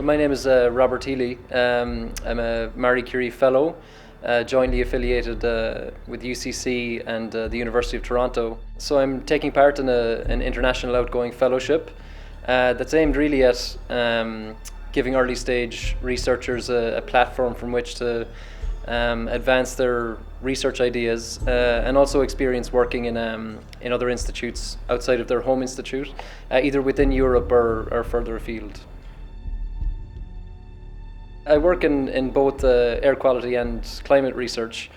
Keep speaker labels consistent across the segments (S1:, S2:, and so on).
S1: Well, my name is Robert Healy. I'm a Marie Curie Fellow, jointly affiliated with UCC and the University of Toronto. So I'm taking part in an international outgoing fellowship that's aimed really at giving early stage researchers a platform from which to advance their research ideas and also experience working in other institutes outside of their home institute, either within Europe or further afield. I work in both air quality and climate research.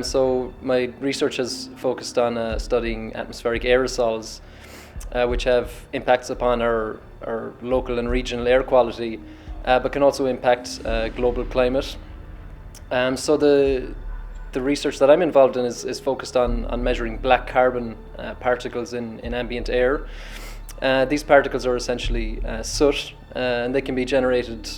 S1: So my research has focused on studying atmospheric aerosols, which have impacts upon our local and regional air quality, but can also impact global climate. So the research that I'm involved in is focused on measuring black carbon particles in ambient air. These particles are essentially soot, and they can be generated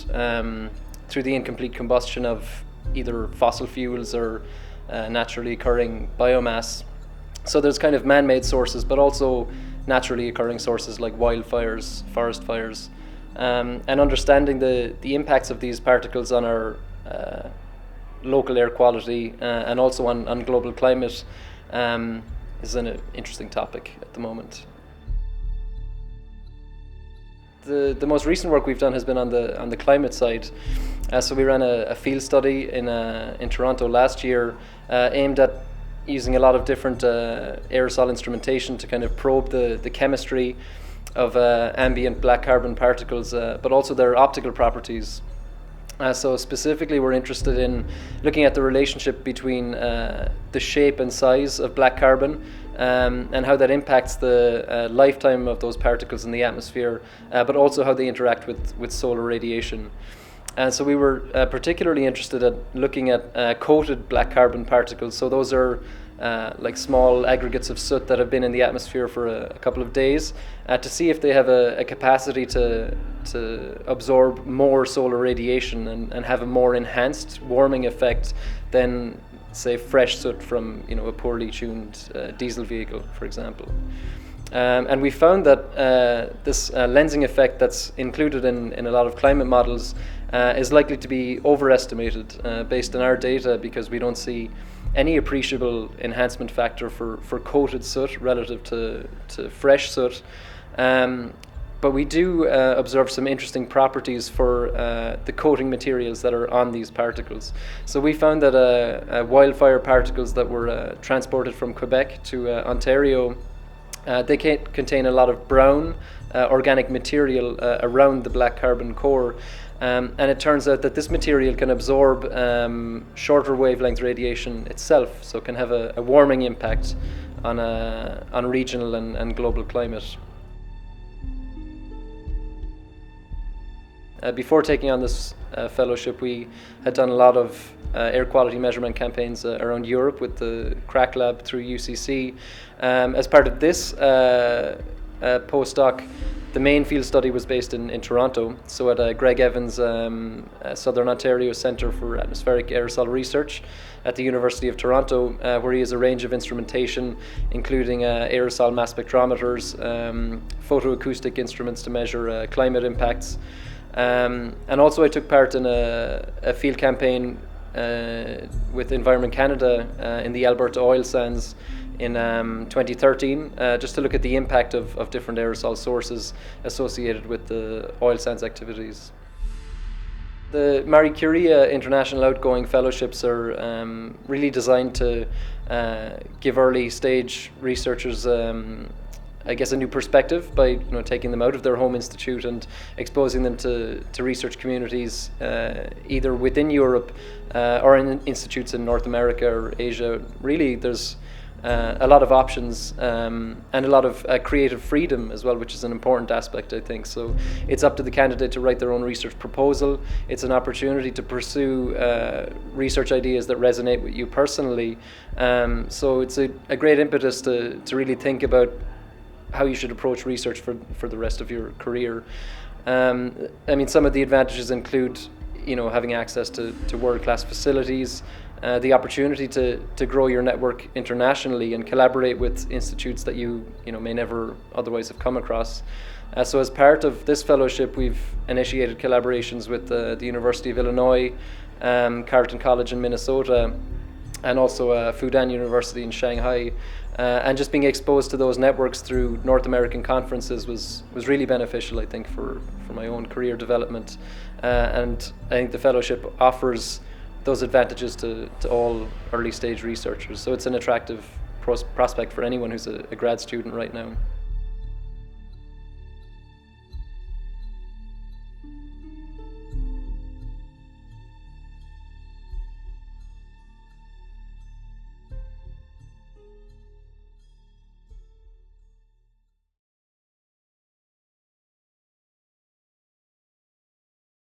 S1: through the incomplete combustion of either fossil fuels or naturally occurring biomass. So there's kind of man-made sources, but also naturally occurring sources like wildfires, forest fires. And understanding the impacts of these particles on our local air quality and also on global climate is an interesting topic at the moment. The most recent work we've done has been on the climate side. So we ran a field study in Toronto last year, aimed at using a lot of different aerosol instrumentation to kind of probe the chemistry of ambient black carbon particles, but also their optical properties. So specifically, we're interested in looking at the relationship between the shape and size of black carbon and how that impacts the lifetime of those particles in the atmosphere, but also how they interact with solar radiation. And so we were particularly interested at looking at coated black carbon particles. So those are like small aggregates of soot that have been in the atmosphere for a couple of days, to see if they have a capacity to absorb more solar radiation and have a more enhanced warming effect than, say, fresh soot from a poorly tuned diesel vehicle, for example. And we found that this lensing effect that's included in a lot of climate models is likely to be overestimated based on our data, because we don't see any appreciable enhancement factor for coated soot relative to fresh soot. But we do observe some interesting properties for the coating materials that are on these particles. So we found that wildfire particles that were transported from Quebec to Ontario, they contain a lot of brown organic material around the black carbon core. And it turns out that this material can absorb shorter wavelength radiation itself, so it can have a warming impact on regional and global climate. Before taking on this fellowship, we had done a lot of air quality measurement campaigns around Europe with the CRAC lab through UCC. As part of this postdoc, the main field study was based in Toronto, so at Greg Evans' Southern Ontario Centre for Atmospheric Aerosol Research at the University of Toronto, where he has a range of instrumentation, including aerosol mass spectrometers, photoacoustic instruments to measure climate impacts. And also I took part in a field campaign with Environment Canada in the Alberta oil sands in 2013, just to look at the impact of different aerosol sources associated with the oil sands activities. The Marie Curie International Outgoing Fellowships are really designed to give early stage researchers I guess a new perspective by taking them out of their home institute and exposing them to research communities either within Europe or in institutes in North America or Asia. Really, there's a lot of options and a lot of creative freedom as well, which is an important aspect, I think. So it's up to the candidate to write their own research proposal. It's an opportunity to pursue research ideas that resonate with you personally. So it's a great impetus to really think about how you should approach research for the rest of your career. I mean, some of the advantages include having access to world-class facilities, the opportunity to grow your network internationally and collaborate with institutes that you may never otherwise have come across. So as part of this fellowship, we've initiated collaborations with the University of Illinois, Carleton College in Minnesota, and also Fudan University in Shanghai. And just being exposed to those networks through North American conferences was really beneficial, I think, for my own career development. And I think the fellowship offers those advantages to all early stage researchers. So it's an attractive prospect for anyone who's a grad student right now.